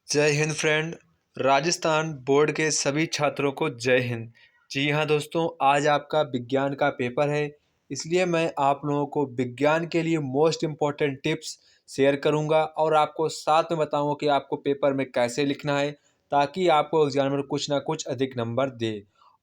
जय Hind friend. Rajasthan board के सभी छात्रों को जय हिंद। जी हाँ दोस्तों, आज आपका विज्ञान का पेपर है, इसलिए मैं आप लोगों को विज्ञान के लिए मोस्ट इम्पॉर्टेंट टिप्स शेयर करूंगा और आपको साथ में बताऊंगा कि आपको पेपर में कैसे लिखना है ताकि आपको एग्जाम में कुछ ना कुछ अधिक नंबर दे।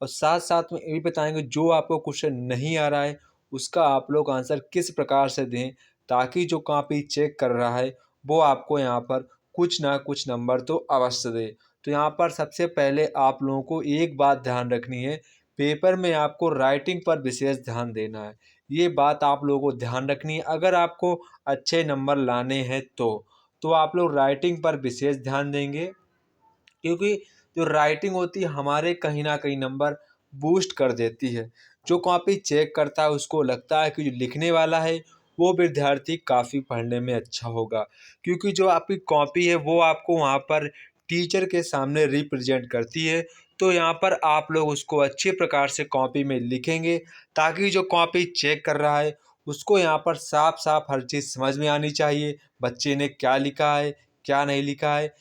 और साथ साथ में ये भी बताएंगे जो आपको क्वेश्चन नहीं आ रहा है उसका आप लोग आंसर किस प्रकार से दें ताकि जो कॉपी चेक कर रहा है वो आपको यहाँ पर कुछ ना कुछ नंबर तो अवश्य दे। तो यहाँ पर सबसे पहले आप लोगों को एक बात ध्यान रखनी है, पेपर में आपको राइटिंग पर विशेष ध्यान देना है। ये बात आप लोगों को ध्यान रखनी है अगर आपको अच्छे नंबर लाने हैं तो आप लोग राइटिंग पर विशेष ध्यान देंगे, क्योंकि जो राइटिंग होती है हमारे कहीं ना कहीं नंबर बूस्ट कर देती है। जो कॉपी चेक करता है उसको लगता है कि जो लिखने वाला है वो विद्यार्थी काफ़ी पढ़ने में अच्छा होगा, क्योंकि जो आपकी कॉपी है वो आपको वहाँ पर टीचर के सामने रिप्रेजेंट करती है। तो यहाँ पर आप लोग उसको अच्छे प्रकार से कॉपी में लिखेंगे ताकि जो कॉपी चेक कर रहा है उसको यहाँ पर साफ साफ हर चीज़ समझ में आनी चाहिए, बच्चे ने क्या लिखा है क्या नहीं लिखा है।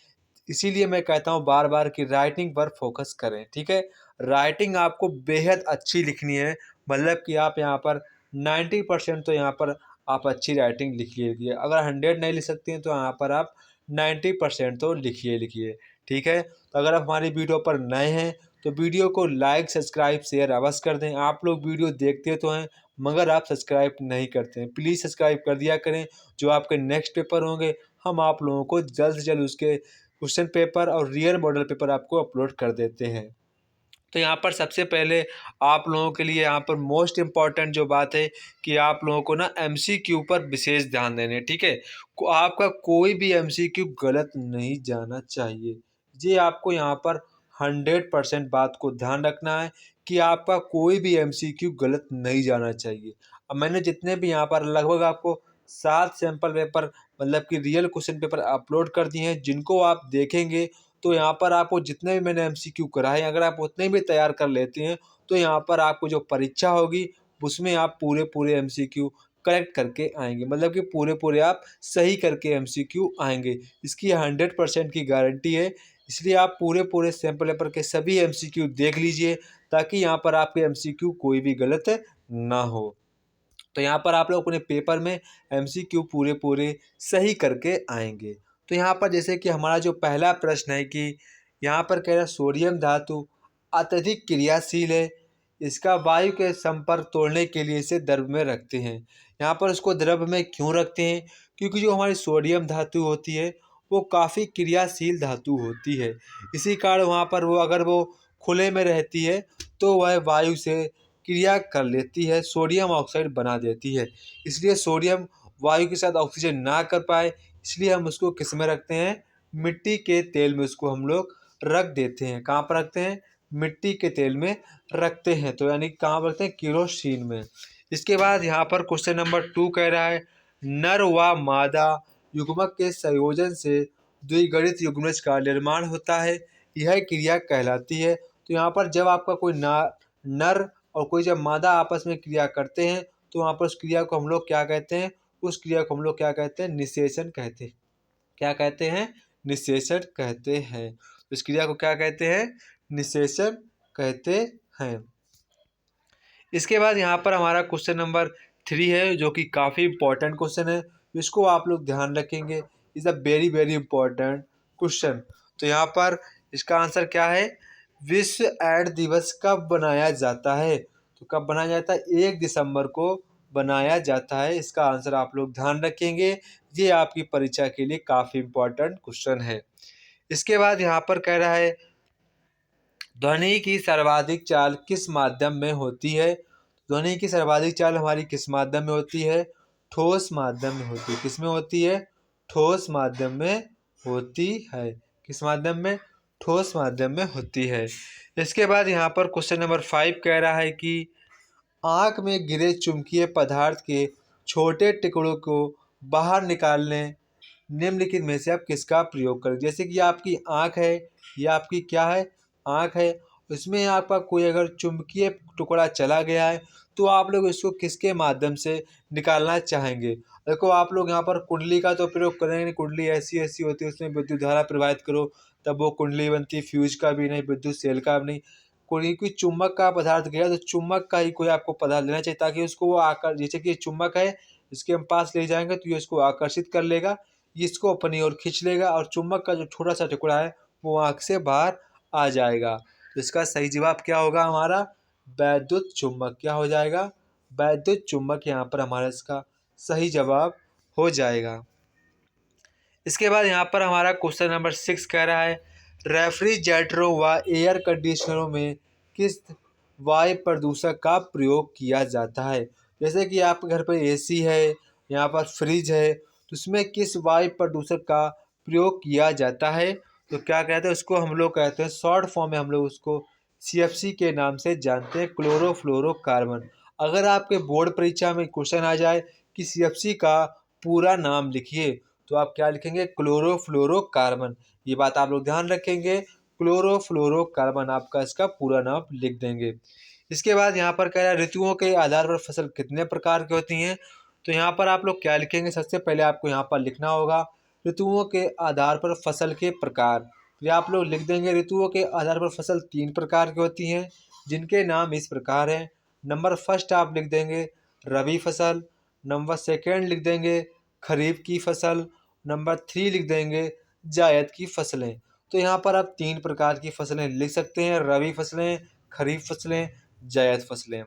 इसीलिए मैं कहता हूँ बार बार कि राइटिंग पर फोकस करें, ठीक है। राइटिंग आपको बेहद अच्छी लिखनी है, मतलब कि आप यहाँ पर 90% तो यहाँ पर आप अच्छी राइटिंग लिखिए। अगर 100 नहीं लिख सकते हैं तो यहाँ पर आप 90% तो लिखिए। ठीक है, तो अगर आप हमारी वीडियो पर नए हैं तो वीडियो को लाइक सब्सक्राइब शेयर अवश्य कर दें। आप लोग वीडियो देखते तो हैं मगर आप सब्सक्राइब नहीं करते हैं, प्लीज़ सब्सक्राइब कर दिया करें। जो आपके नेक्स्ट पेपर होंगे हम आप लोगों को जल्द से जल्द उसके क्वेश्चन पेपर और रियल मॉडल पेपर आपको अपलोड कर देते हैं। तो यहाँ पर सबसे पहले आप लोगों के लिए यहाँ पर मोस्ट इम्पॉर्टेंट जो बात है कि आप लोगों को ना एमसीक्यू पर विशेष ध्यान देने, ठीक है। आपका कोई भी एमसीक्यू गलत नहीं जाना चाहिए। ये आपको यहाँ पर 100% बात को ध्यान रखना है कि आपका कोई भी एमसीक्यू गलत नहीं जाना चाहिए। अब मैंने जितने भी यहाँ पर लगभग आपको 7 सैंपल पेपर मतलब कि रियल क्वेश्चन पेपर अपलोड कर दिए हैं, जिनको आप देखेंगे तो यहाँ पर आपको जितने भी मैंने एमसीक्यू कराए अगर आप उतने भी तैयार कर लेते हैं तो यहाँ पर आपको जो परीक्षा होगी उसमें आप पूरे एमसीक्यू करेक्ट करके आएंगे, मतलब कि पूरे आप सही करके एमसीक्यू आएंगे। इसकी 100% की गारंटी है। इसलिए आप पूरे सैंपल पेपर के सभी एमसीक्यू देख लीजिए ताकि यहाँ पर आपके एमसीक्यू कोई भी गलत ना हो। तो यहाँ पर आप लोग अपने पेपर में एमसीक्यू पूरे सही करके आएंगे। तो यहाँ पर जैसे कि हमारा जो पहला प्रश्न है कि यहाँ पर कह रहा है सोडियम धातु अत्यधिक क्रियाशील है, इसका वायु के संपर्क तोड़ने के लिए इसे द्रव में रखते हैं। यहाँ पर उसको द्रव में क्यों रखते हैं? क्योंकि जो हमारी सोडियम धातु होती है वो काफ़ी क्रियाशील धातु होती है। इसी कारण वहाँ पर वो अगर वो खुले में रहती है तो वह वायु से क्रिया कर लेती है, सोडियम ऑक्साइड बना देती है। इसलिए सोडियम वायु के साथ ऑक्सीजन ना कर पाए इसलिए हम उसको किस में रखते हैं? मिट्टी के तेल में उसको हम लोग रख देते हैं। कहाँ पर रखते हैं? मिट्टी के तेल में रखते हैं। तो यानी कहाँ पर रखते हैं? केरोसिन में। इसके बाद यहाँ पर क्वेश्चन नंबर 2 कह रहा है नर व मादा युग्मक के संयोजन से द्विगणित युग्मज का निर्माण होता है, यह क्रिया कहलाती है। तो यहाँ पर जब आपका कोई नर और कोई जब मादा आपस में क्रिया करते हैं तो वहाँ पर उस क्रिया को हम लोग क्या कहते हैं? उस क्रिया को हम लोग क्या कहते हैं? निषेचन कहते हैं। क्या कहते हैं? निषेचन कहते हैं। इस क्रिया को क्या कहते हैं? निषेचन कहते हैं। इसके बाद यहाँ पर हमारा क्वेश्चन नंबर 3 है जो कि काफ़ी इंपॉर्टेंट क्वेश्चन है, इसको आप लोग ध्यान रखेंगे। Is a very important question. तो यहाँ पर इसका आंसर क्या है? विश्व एड्स दिवस कब बनाया जाता है? तो कब बनाया जाता है? 1 दिसंबर को बनाया जाता है। इसका आंसर आप लोग ध्यान रखेंगे, ये आपकी परीक्षा के लिए काफ़ी इंपॉर्टेंट क्वेश्चन है। इसके बाद यहाँ पर कह रहा है ध्वनि की सर्वाधिक चाल किस माध्यम में होती है? ध्वनि की सर्वाधिक चाल हमारी किस माध्यम में होती है? ठोस माध्यम में होती है। किस में होती है? ठोस माध्यम में होती है। किस माध्यम में? ठोस माध्यम में होती है। इसके बाद यहाँ पर क्वेश्चन नंबर 5 कह रहा है कि आँख में गिरे चुंबकीय पदार्थ के छोटे टुकड़ों को बाहर निकालने निम्नलिखित में से आप किसका प्रयोग करें? जैसे कि आपकी आँख है, या आपकी क्या है? आँख है, उसमें आपका कोई अगर चुंबकीय टुकड़ा चला गया है तो आप लोग इसको किसके माध्यम से निकालना चाहेंगे। देखो आप लोग यहाँ पर कुंडली का तो प्रयोग करेंगे नहीं, कुंडली ऐसी ऐसी होती है उसमें विद्युत धारा प्रवाहित करो तब वो कुंडली बनती है, फ्यूज का भी नहीं, विद्युत सेल का भी नहीं। कोई चुम्बक का पदार्थ गया तो चुम्बक का ही कोई आपको पदार्थ लेना चाहिए ताकि उसको वो आकर, जैसे कि ये चुम्बक है इसके हम पास ले जाएंगे तो ये इसको आकर्षित कर लेगा, ये इसको अपनी ओर खींच लेगा और चुम्बक का जो छोटा सा टुकड़ा है वो आँख से बाहर आ जाएगा। तो इसका सही जवाब क्या होगा हमारा, वैद्युत चुम्बक। क्या हो जाएगा, वैद्युत चुम्बक यहाँ पर हमारा इसका सही जवाब हो जाएगा। इसके बाद यहाँ पर हमारा क्वेश्चन नंबर 6 कह रहा है रेफ्रिजरेटरों व एयर कंडीशनरों में किस वायु प्रदूषक का प्रयोग किया जाता है। जैसे कि आपके घर पर एसी है, यहाँ पर फ्रिज है, तो उसमें किस वायु प्रदूषक का प्रयोग किया जाता है। तो क्या कहते हैं उसको, हम लोग कहते हैं शॉर्ट फॉर्म में हम लोग उसको सीएफसी के नाम से जानते हैं, क्लोरोफ्लोरोकार्बन। अगर आपके बोर्ड परीक्षा में क्वेश्चन आ जाए कि सीएफसी का पूरा नाम लिखिए तो आप क्या लिखेंगे, क्लोरोफ्लोरोकार्बन। ये बात आप लोग ध्यान रखेंगे, क्लोरोफ्लोरोकार्बन आपका इसका पूरा नाम लिख देंगे। इसके बाद यहाँ पर कह रहा है ऋतुओं के आधार पर फसल कितने प्रकार की होती हैं। तो यहाँ पर आप लोग क्या लिखेंगे, सबसे पहले आपको यहाँ पर लिखना होगा ऋतुओं के आधार पर फसल के प्रकार। तो आप लोग लिख देंगे ऋतुओं के आधार पर फसल 3 प्रकार की होती हैं जिनके नाम इस प्रकार हैं। नंबर फर्स्ट आप लिख देंगे रबी फसल, नंबर सेकेंड लिख देंगे खरीफ की फसल, नंबर 3 लिख देंगे जायद की फसलें। तो यहाँ पर आप 3 प्रकार की फसलें लिख सकते हैं, रबी फसलें, खरीफ फसलें, जायद फसलें।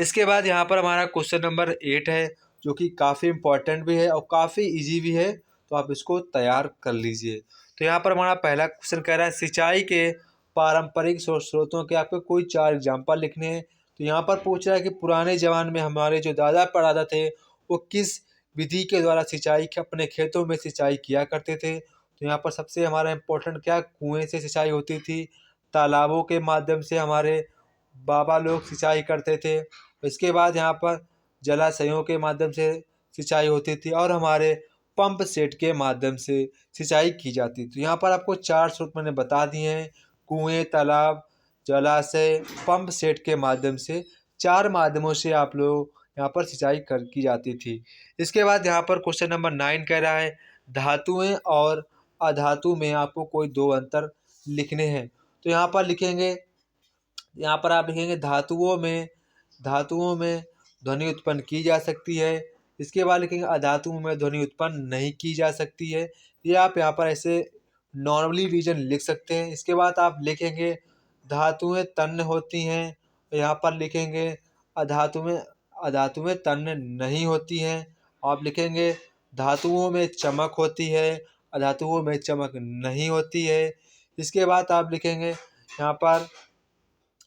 इसके बाद यहाँ पर हमारा क्वेश्चन नंबर 8 है जो कि काफ़ी इम्पोर्टेंट भी है और काफ़ी इजी भी है, तो आप इसको तैयार कर लीजिए। तो यहाँ पर हमारा पहला क्वेश्चन कह रहा है सिंचाई के पारंपरिक स्रोतों के आपको कोई 4 एग्जाम्पल लिखने हैं। तो यहाँ पर पूछ रहा है कि पुराने ज़माने में हमारे जो दादा परदादा थे वो किस विधि के द्वारा सिंचाई अपने खेतों में सिंचाई किया करते थे। तो यहाँ पर सबसे हमारा इम्पोर्टेंट क्या, कुएँ से सिंचाई होती थी, तालाबों के माध्यम से हमारे बाबा लोग सिंचाई करते थे। इसके बाद यहाँ पर जलाशयों के माध्यम से सिंचाई होती थी और हमारे पंप सेट के माध्यम से सिंचाई की जाती थी। तो यहाँ पर आपको 4 स्रोत मैंने बता दिए हैं, कुएँ, तालाब, जलाशय, पंप सेट के माध्यम से 4 माध्यमों से आप लोग यहाँ पर सिंचाई की जाती थी। इसके बाद यहाँ पर क्वेश्चन नंबर 9 कह रहा है धातुएं और अधातु में आपको कोई 2 अंतर लिखने हैं। तो यहाँ पर लिखेंगे, यहाँ पर आप लिखेंगे धातुओं में ध्वनि उत्पन्न की जा सकती है। इसके बाद लिखेंगे अधातुओं में ध्वनि उत्पन्न नहीं की जा सकती है। ये आप यहाँ पर ऐसे नॉर्मली रीजन लिख सकते हैं। इसके बाद आप लिखेंगे धातुएं तन्य होती हैं, यहाँ पर लिखेंगे अधातुएं तन्य नहीं होती हैं। आप लिखेंगे धातुओं में चमक होती है, अधातुओं में चमक नहीं होती है। इसके बाद आप लिखेंगे यहाँ पर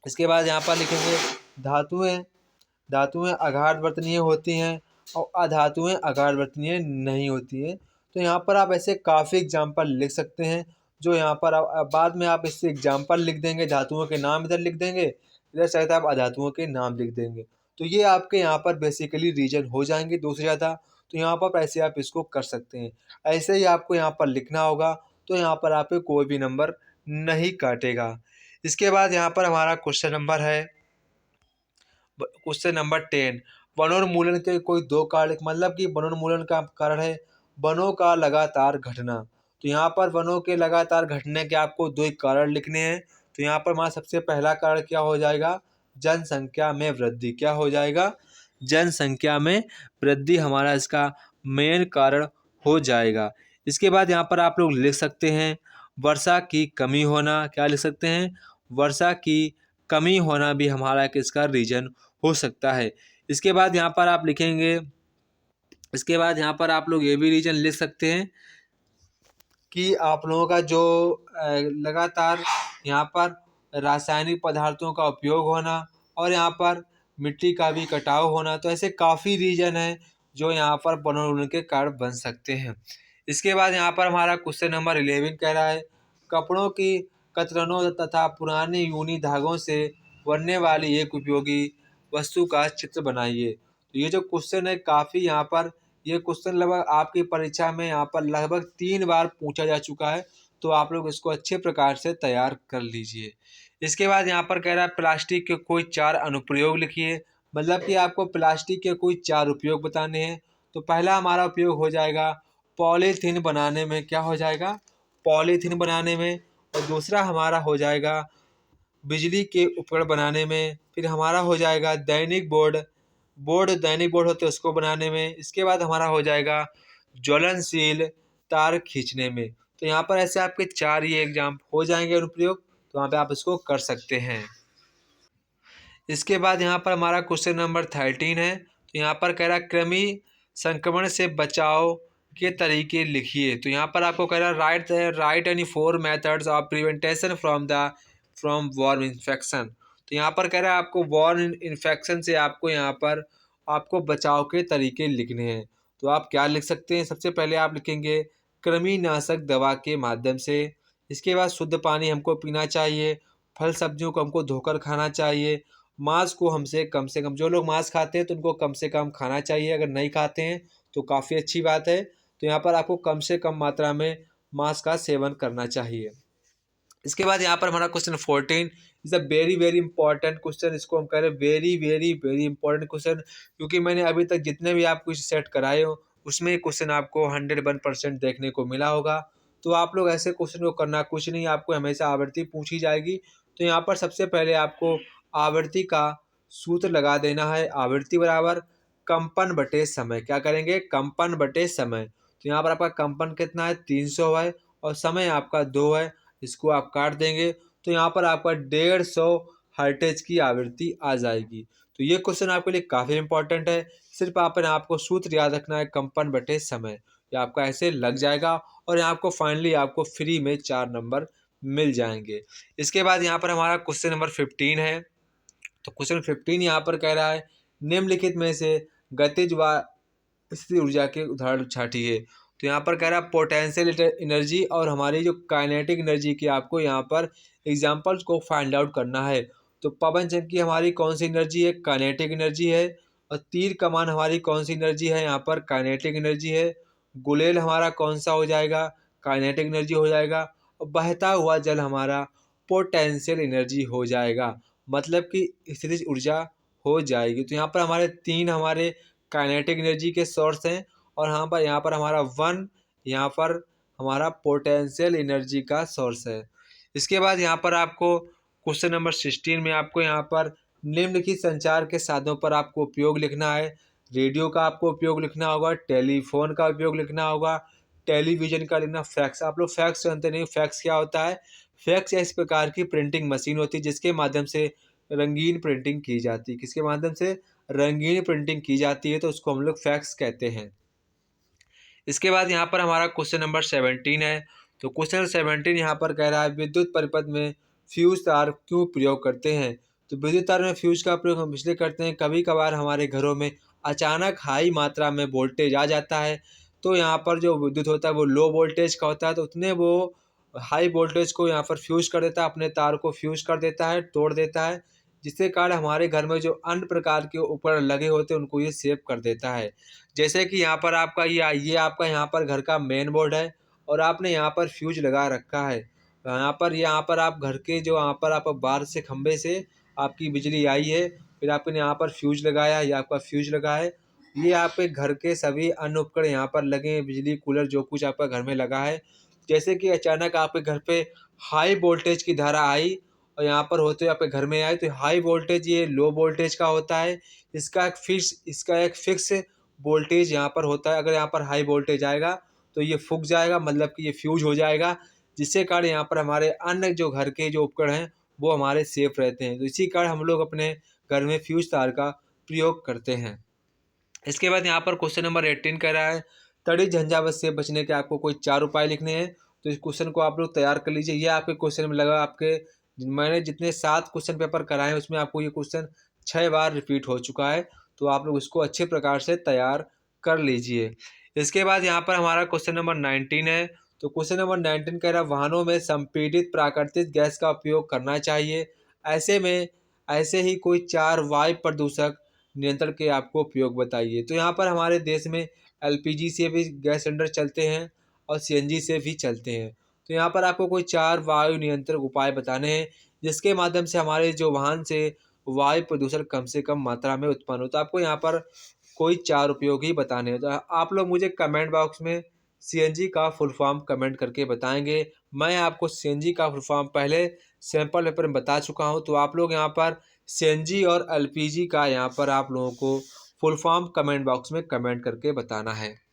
इसके बाद यहाँ पर लिखेंगे धातुएं धातुएं आघातवर्तनीय होती हैं और अधातुएं आघातवर्तनीय नहीं होती हैं। तो यहाँ पर आप ऐसे काफ़ी एग्जाम्पल लिख सकते हैं जो यहाँ पर बाद में आप इससे एग्जाम्पल लिख देंगे, धातुओं के नाम इधर लिख देंगे, इधर चाहे तो आप अधातुओं के नाम लिख देंगे। तो ये आपके यहाँ पर बेसिकली रीजन हो जाएंगे 2 से ज़्यादा। तो यहाँ पर ऐसे आप इसको कर सकते हैं, ऐसे ही आपको यहाँ पर लिखना होगा तो यहाँ पर आपको कोई भी नंबर नहीं काटेगा। इसके बाद यहाँ पर हमारा क्वेश्चन नंबर है क्वेश्चन नंबर 10 वनोन्मूलन के कोई 2 कारण, मतलब कि वनोन्मूलन का कारण है वनों का लगातार घटना। तो यहाँ पर वनों के लगातार घटने के आपको 2 कारण लिखने हैं। तो यहाँ पर हमारा सबसे पहला कारण क्या हो जाएगा, जनसंख्या में वृद्धि। क्या हो जाएगा, जनसंख्या में वृद्धि हमारा इसका मेन कारण हो जाएगा। इसके बाद यहाँ पर आप लोग लिख सकते हैं वर्षा की कमी होना। क्या लिख सकते हैं, वर्षा की कमी होना भी हमारा किसका रीजन हो सकता है। इसके बाद यहाँ पर आप लिखेंगे, इसके बाद यहाँ पर आप लोग ये भी रीजन लिख सकते हैं कि आप लोगों का जो लगातार यहाँ पर रासायनिक पदार्थों का उपयोग होना और यहाँ पर मिट्टी का भी कटाव होना। तो ऐसे काफ़ी रीजन है जो यहाँ पर वनोन्मूलन के कारण बन सकते हैं। इसके बाद यहाँ पर हमारा क्वेश्चन नंबर 11 कह रहा है कपड़ों की कतरनों तथा पुराने ऊनी धागों से बनने वाली एक उपयोगी वस्तु का चित्र बनाइए। तो ये जो क्वेश्चन है काफ़ी यहाँ पर, ये क्वेश्चन लगभग आपकी परीक्षा में यहाँ पर लगभग 3 बार पूछा जा चुका है, तो आप लोग इसको अच्छे प्रकार से तैयार कर लीजिए। इसके बाद यहाँ पर कह रहा है प्लास्टिक के कोई 4 अनुप्रयोग लिखिए, मतलब कि आपको प्लास्टिक के कोई 4 उपयोग बताने हैं। तो पहला हमारा उपयोग हो जाएगा पॉलीथीन बनाने में, क्या हो जाएगा, पॉलीथीन बनाने में। और दूसरा हमारा हो जाएगा बिजली के उपकरण बनाने में। फिर हमारा हो जाएगा दैनिक बोर्ड, दैनिक बोर्ड होते हैं उसको बनाने में। इसके बाद हमारा हो जाएगा ज्वलनशील तार खींचने में। तो यहाँ पर ऐसे आपके 4 ये एग्जाम हो जाएंगे अनुप्रयोग, तो वहाँ पे आप इसको कर सकते हैं। इसके बाद यहाँ पर हमारा क्वेश्चन नंबर 13 है। तो यहाँ पर कह रहा है कृमि संक्रमण से बचाव के तरीके लिखिए। तो यहाँ पर आपको कह रहा है right any 4 methods of prevention from worm infection. तो यहाँ पर कह रहा है आपको वॉर्म इन्फेक्शन से आपको बचाव के तरीके लिखने हैं। तो आप क्या लिख सकते हैं, सबसे पहले आप लिखेंगे कृमिनाशक दवा के माध्यम से। इसके बाद शुद्ध पानी हमको पीना चाहिए, फल सब्जियों को हमको धोकर खाना चाहिए, मांस को हमसे कम से कम, जो लोग मांस खाते हैं तो उनको कम से कम खाना चाहिए, अगर नहीं खाते हैं तो काफ़ी अच्छी बात है। तो यहाँ पर आपको कम से कम मात्रा में मांस का सेवन करना चाहिए। इसके बाद यहाँ पर हमारा question 14 is a very very important question. इसको हम कह रहे हैं very very very important question, क्योंकि मैंने अभी तक जितने भी आपको सेट कराए हो उसमें ये क्वेश्चन आपको 101% देखने को मिला होगा। तो आप लोग ऐसे क्वेश्चन को करना कुछ नहीं, आपको हमेशा आवृत्ति पूछी जाएगी। तो यहाँ पर सबसे पहले आपको आवृत्ति का सूत्र लगा देना है, आवृत्ति बराबर कंपन बटे समय। क्या करेंगे, कंपन बटे समय। तो यहाँ पर आपका कंपन कितना है, 300 है, और समय आपका 2 है। इसको आप काट देंगे तो यहाँ पर आपका 150 हर्टेज की आवृत्ति आ जाएगी। तो ये क्वेश्चन आपके लिए काफ़ी इंपॉर्टेंट है। सिर्फ आपको सूत्र याद रखना है, कंपन बटे समय। ये आपका ऐसे लग जाएगा और यहाँ आपको फाइनली आपको फ्री में 4 नंबर मिल जाएंगे। इसके बाद यहाँ पर हमारा क्वेश्चन नंबर 15 है। तो क्वेश्चन 15 यहाँ पर कह रहा है निम्नलिखित में से गतिज व स्थिर ऊर्जा के उदाहरण छाटिए। तो यहाँ पर कह रहा है पोटेंशियल एनर्जी और हमारी जो काइनेटिक एनर्जी की आपको यहाँ पर एग्जांपल्स को फाइंड आउट करना है। तो पवन चक्की हमारी कौन सी एनर्जी है, काइनेटिक एनर्जी है। और तीर कमान हमारी कौन सी एनर्जी है, यहाँ पर काइनेटिक एनर्जी है। गुलेल हमारा कौन सा हो जाएगा, काइनेटिक एनर्जी हो जाएगा। और बहता हुआ जल हमारा पोटेंशियल एनर्जी हो जाएगा, मतलब कि स्थितिज ऊर्जा हो जाएगी। तो यहाँ पर हमारे काइनेटिक एनर्जी के सोर्स हैं, और यहाँ पर हमारा 1 यहाँ पर हमारा पोटेंशियल एनर्जी का सोर्स है। इसके बाद यहाँ पर आपको क्वेश्चन नंबर 16 में आपको यहाँ पर निम्नलिखित संचार के साधनों पर आपको उपयोग लिखना है। रेडियो का आपको उपयोग लिखना होगा, टेलीफोन का उपयोग लिखना होगा, टेलीविजन का लिखना। फैक्स, आप लोग फैक्स जानते नहीं, फैक्स क्या होता है। फैक्स इस प्रकार की प्रिंटिंग मशीन होती है जिसके माध्यम से रंगीन प्रिंटिंग की जाती है, किसके माध्यम से, रंगीन प्रिंटिंग की जाती है, तो उसको हम लोग फैक्स कहते हैं। इसके बाद यहाँ पर हमारा क्वेश्चन नंबर 17 है। तो क्वेश्चन 17 यहाँ पर कह रहा है विद्युत परिपथ में फ्यूज तार क्यों प्रयोग करते हैं। तो विद्युत तार में फ्यूज का प्रयोग हम इसलिए करते हैं, कभी कभार हमारे घरों में अचानक हाई मात्रा में वोल्टेज आ जाता है। तो यहाँ पर जो विद्युत होता है वो लो वोल्टेज का होता है, तो उतने वो हाई वोल्टेज को यहाँ पर फ्यूज कर देता है, अपने तार को फ्यूज कर देता है, तोड़ देता है, जिसके कारण हमारे घर में जो अन्य प्रकार के उपकरण लगे होते हैं उनको ये सेव कर देता है। जैसे कि यहाँ पर आपका ये आपका यहाँ पर घर का मेन बोर्ड है, और आपने यहाँ पर फ्यूज लगा रखा है। यहाँ पर आप घर के जो यहाँ पर आप बाहर से खंभे से आपकी बिजली आई है, फिर आपने यहाँ पर फ्यूज लगाया, ये आपका फ्यूज लगा है। ये आपके घर के सभी अन्य उपकरण यहाँ पर लगे हैं, बिजली, कूलर, जो कुछ आपका घर में लगा है। जैसे कि अचानक आपके घर पे हाई वोल्टेज की धारा आई और यहाँ पर होते हुए आपके घर में आए, तो हाई वोल्टेज ये लो वोल्टेज का होता है। इसका एक फिक्स वोल्टेज यहाँ पर होता है। अगर यहाँ पर हाई वोल्टेज आएगा तो ये फूक जाएगा, मतलब कि ये फ्यूज हो जाएगा, जिससे कारण यहाँ पर हमारे अन्य जो घर के जो उपकरण हैं वो हमारे सेफ रहते हैं। तो इसी कारण हम लोग अपने घर में फ्यूज तार का प्रयोग करते हैं। इसके बाद यहाँ पर क्वेश्चन नंबर 18 कह रहा है तड़ी झंझावत से बचने के आपको कोई 4 उपाय लिखने हैं। तो इस क्वेश्चन को आप लोग तैयार कर लीजिए। ये आपके क्वेश्चन में लगा, मैंने जितने 7 क्वेश्चन पेपर कराए हैं उसमें आपको ये क्वेश्चन 6 बार रिपीट हो चुका है, तो आप लोग इसको अच्छे प्रकार से तैयार कर लीजिए। इसके बाद यहाँ पर हमारा क्वेश्चन नंबर 19 है। तो क्वेश्चन नंबर 19 कह रहा है वाहनों में संपीड़ित प्राकृतिक गैस का उपयोग करना चाहिए। ऐसे ही कोई 4 वायु प्रदूषक नियंत्रण के आपको उपयोग बताइए। तो यहाँ पर हमारे देश में एलपीजी से भी गैस सिलेंडर चलते हैं और सीएनजी से भी चलते हैं। तो यहाँ पर आपको कोई 4 वायु नियंत्रण उपाय बताने हैं, जिसके माध्यम से हमारे जो वाहन से वायु प्रदूषण कम से कम मात्रा में उत्पन्न हो। तो आपको यहाँ पर कोई 4 उपयोग ही बताने हैं। तो आप लोग मुझे कमेंट बॉक्स में सीएनजी का फुल फॉर्म कमेंट करके बताएँगे। मैं आपको सीएनजी का फुल फॉर्म पहले सैंपल पेपर में बता चुका हूँ, तो आप लोग यहाँ पर सीएनजी और एलपीजी का यहाँ पर आप लोगों को फुल फॉर्म कमेंट बॉक्स में कमेंट करके बताना है।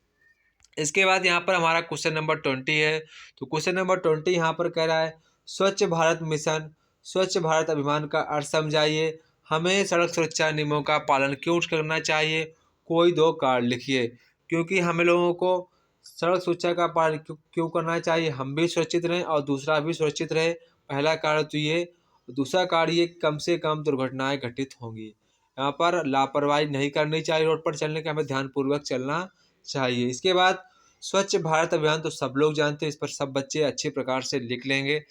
इसके बाद यहाँ पर हमारा क्वेश्चन नंबर 20 है। तो क्वेश्चन नंबर 20 यहाँ पर कह रहा है, स्वच्छ भारत मिशन, स्वच्छ भारत अभियान का अर्थ समझाइए। हमें सड़क सुरक्षा नियमों का पालन क्यों करना चाहिए? कोई 2 कारण लिखिए। क्योंकि हमें लोगों को सड़क सुरक्षा का पालन क्यों क्यों करना चाहिए? हम भी सुरक्षित रहें और दूसरा भी सुरक्षित रहे। पहला कारण तो ये। दूसरा कारण ये, कम से कम दुर्घटनाएं घटित होंगी। यहाँ पर लापरवाही नहीं करनी चाहिए, रोड पर चलने का हमें ध्यानपूर्वक चलना चाहिए। इसके बाद स्वच्छ भारत अभियान तो सब लोग जानते हैं, इस पर सब बच्चे अच्छे प्रकार से लिख लेंगे।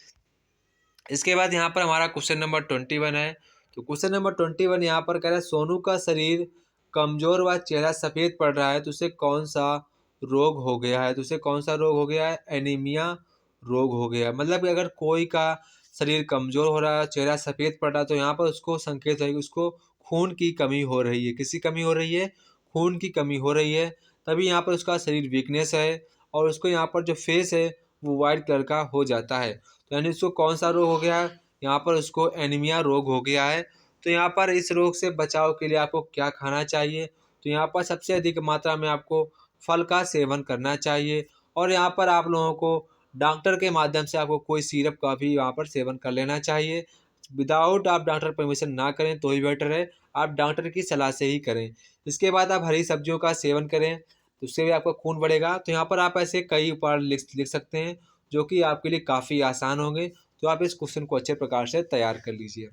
इसके बाद यहाँ पर हमारा क्वेश्चन नंबर 21 है। तो क्वेश्चन नंबर 21 यहाँ पर कह रहा है, सोनू का शरीर कमजोर व चेहरा सफ़ेद पड़ रहा है, तो उसे कौन सा रोग हो गया है? तो उसे कौन सा रोग हो गया है? एनीमिया रोग हो गया है। मतलब कि अगर कोई का शरीर कमजोर हो रहा है, चेहरा सफ़ेद पड़ रहा है, तो यहाँ पर उसको संकेत है कि उसको खून की कमी हो रही है। किसकी कमी हो रही है? खून की कमी हो रही है। तभी यहाँ पर उसका शरीर वीकनेस है और उसको यहाँ पर जो फेस है वो वाइट कलर का हो जाता है। तो यानी उसको कौन सा रोग हो गया है? यहाँ पर उसको एनीमिया रोग हो गया है। तो यहाँ पर इस रोग से बचाव के लिए आपको क्या खाना चाहिए? तो यहाँ पर सबसे अधिक मात्रा में आपको फल का सेवन करना चाहिए और यहाँ पर आप लोगों को डॉक्टर के माध्यम से आपको कोई सिरप का भी यहाँ पर सेवन कर लेना चाहिए। विदाउट आप डॉक्टर परमिशन ना करें तो ही बेटर है, आप डॉक्टर की सलाह से ही करें। इसके बाद आप हरी सब्जियों का सेवन करें, तो उससे भी आपका खून बढ़ेगा। तो यहाँ पर आप ऐसे कई उपाय लिख लिख सकते हैं जो कि आपके लिए काफ़ी आसान होंगे। तो आप इस क्वेश्चन को अच्छे प्रकार से तैयार कर लीजिए।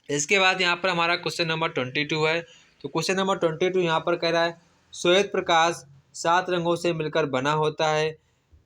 इसके बाद यहाँ पर हमारा क्वेश्चन नंबर 22 है। तो क्वेश्चन नंबर 22 यहाँ पर कह रहा है, श्वेत प्रकाश 7 रंगों से मिलकर बना होता है।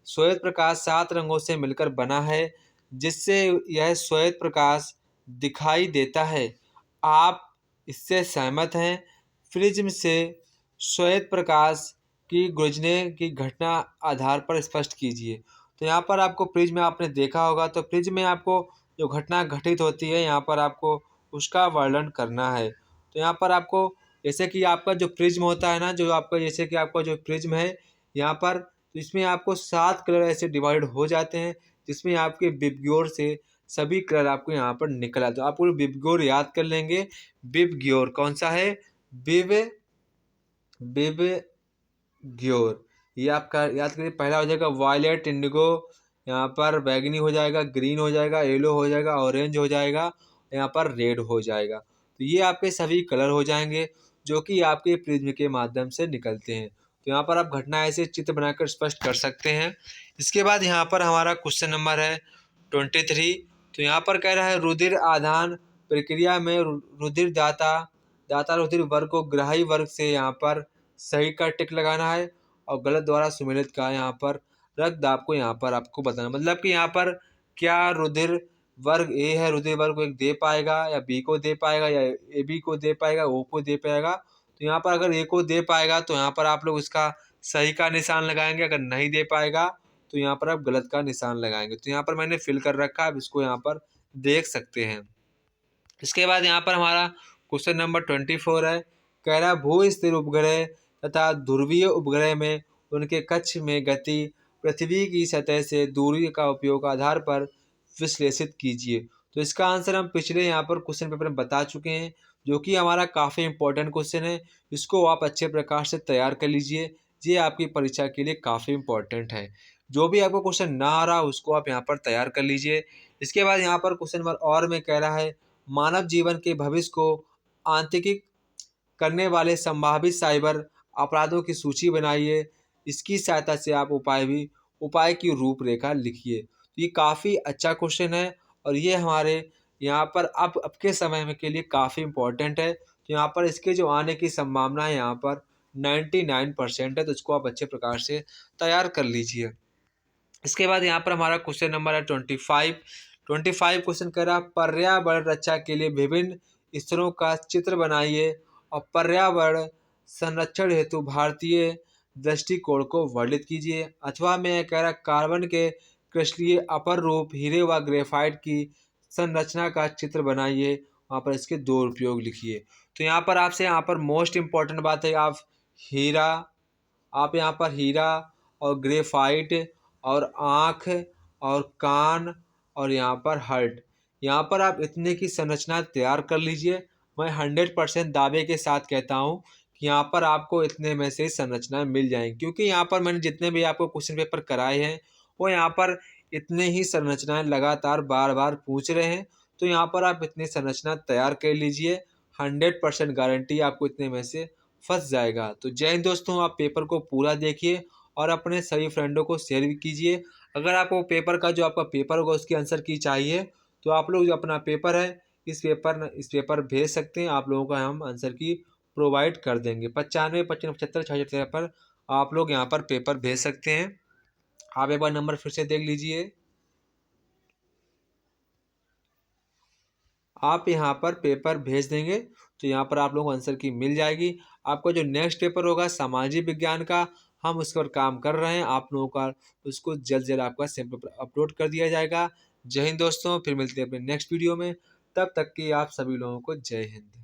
श्वेत प्रकाश 7 रंगों से मिलकर बना है, जिससे यह श्वेत प्रकाश दिखाई देता है। आप इससे सहमत हैं? प्रिज्म से श्वेत प्रकाश की गुजरने की घटना आधार पर स्पष्ट कीजिए। तो यहाँ पर आपको प्रिज्म में आपने देखा होगा, तो प्रिज्म में आपको जो घटना घटित होती है यहाँ पर आपको उसका वर्णन करना है। तो यहाँ पर आपको, जैसे कि आपका जो प्रिज्म होता है ना, जो आपका जैसे कि आपका जो प्रिज्म है यहाँ पर, तो इसमें आपको 7 कलर ऐसे डिवाइड हो जाते हैं, जिसमें आपके विबग्योर से सभी कलर आपको यहाँ पर निकल आते हैं। तो आप पूरे विबग्योर याद कर लेंगे। विबग्योर कौन सा है? विब विबग्योर, ये आपका याद करिए। पहला हो जाएगा वायलेट, इंडिगो, यहाँ पर बैगनी हो जाएगा, ग्रीन हो जाएगा, येलो हो जाएगा, ऑरेंज हो जाएगा, यहाँ पर रेड हो जाएगा। तो ये आपके सभी कलर हो जाएंगे जो कि आपके प्रिज्म के माध्यम से निकलते हैं। तो यहाँ पर आप घटना ऐसे चित्र बनाकर स्पष्ट कर सकते हैं। इसके बाद यहाँ पर हमारा क्वेश्चन नंबर है 23। तो यहाँ पर कह रहा है, रुधिर आदान प्रक्रिया में रुधिर दाता रुधिर वर्ग को ग्राही वर्ग से यहाँ पर सही का टिक लगाना है और गलत द्वारा सुमेलित का यहाँ पर रक्त दाब को यहाँ पर आपको बताना। मतलब कि यहाँ पर क्या रुधिर वर्ग ए है, रुधिर वर्ग को एक दे पाएगा या बी को दे पाएगा या ए बी को दे पाएगा, ओ को दे पाएगा। तो यहाँ पर अगर ए को दे पाएगा तो यहाँ पर आप लोग उसका सही का निशान लगाएंगे, अगर नहीं दे पाएगा तो यहाँ पर आप गलत का निशान लगाएंगे। तो यहाँ पर मैंने फिल कर रखा है, आप इसको यहाँ पर देख सकते हैं। इसके बाद यहाँ पर हमारा क्वेश्चन नंबर 24 है। कह रहा, भू स्थिर उपग्रह तथा ध्रुवीय उपग्रह में उनके कक्ष में गति पृथ्वी की सतह से दूरी का उपयोग आधार पर विश्लेषित कीजिए। तो इसका आंसर हम पिछले यहाँ पर क्वेश्चन पेपर में बता चुके हैं, जो कि हमारा काफ़ी इंपॉर्टेंट क्वेश्चन है। इसको आप अच्छे प्रकार से तैयार कर लीजिए, ये आपकी परीक्षा के लिए काफ़ी इंपॉर्टेंट है। जो भी आपको क्वेश्चन ना आ रहा उसको आप यहाँ पर तैयार कर लीजिए। इसके बाद यहाँ पर क्वेश्चन नंबर और में कह रहा है, मानव जीवन के भविष्य को आंतरिक करने वाले संभावित साइबर अपराधों की सूची बनाइए। इसकी सहायता से आप उपाय की रूपरेखा लिखिए। तो ये काफ़ी अच्छा क्वेश्चन है और ये हमारे यहाँ पर अब के समय में के लिए काफ़ी इम्पोर्टेंट है। तो यहाँ पर इसके जो आने की संभावना है यहाँ पर 99% है, तो इसको आप अच्छे प्रकार से तैयार कर लीजिए। इसके बाद यहाँ पर हमारा क्वेश्चन नंबर है 25 क्वेश्चन कह रहा, पर्यावरण रक्षा के लिए विभिन्न स्तरों का चित्र बनाइए और पर्यावरण संरक्षण हेतु भारतीय दृष्टिकोण को वर्णित कीजिए। अथवा मैं कह रहा, कार्बन के क्रिस्टलीय अपर रूप हीरे व ग्रेफाइट की संरचना का चित्र बनाइए। वहाँ पर इसके दो उपयोग लिखिए। तो यहाँ पर आपसे मोस्ट इम्पॉर्टेंट बात है, आप यहाँ पर हीरा और ग्रेफाइट और आँख और कान और यहाँ पर हर्ट, यहाँ पर आप इतने की संरचना तैयार कर लीजिए। मैं 100% दावे के साथ कहता हूँ कि यहाँ पर आपको इतने में से संरचनाएं मिल जाएंगी, क्योंकि यहाँ पर मैंने जितने भी आपको क्वेश्चन पेपर कराए हैं वो यहाँ पर इतने ही संरचनाएं लगातार बार बार पूछ रहे हैं। तो यहाँ पर आप इतनी संरचना तैयार कर लीजिए, 100% गारंटी आपको इतने में से फंस जाएगा। तो जय हिंद दोस्तों, आप पेपर को पूरा देखिए और अपने सभी फ्रेंडों को शेयर भी कीजिए। अगर आपको पेपर का जो आपका पेपर होगा उसकी आंसर की चाहिए तो आप लोग जो अपना पेपर है इस पेपर भेज सकते हैं। आप लोगों को हम आंसर की प्रोवाइड कर देंगे। 95 55 75 66 पर आप लोग यहाँ पर पेपर भेज सकते हैं। आप एक बार नंबर फिर से देख लीजिए। आप यहाँ पर पेपर भेज देंगे तो यहाँ पर आप लोगों को आंसर की मिल जाएगी। आपका जो नेक्स्ट पेपर होगा सामाजिक विज्ञान का, हम उस पर काम कर रहे हैं। आप लोगों का उसको जल्द जल्द आपका सेम पेपर अपलोड कर दिया जाएगा। जय हिंद दोस्तों, फिर मिलते हैं अपने नेक्स्ट वीडियो में। तब तक कि आप सभी लोगों को जय हिंद।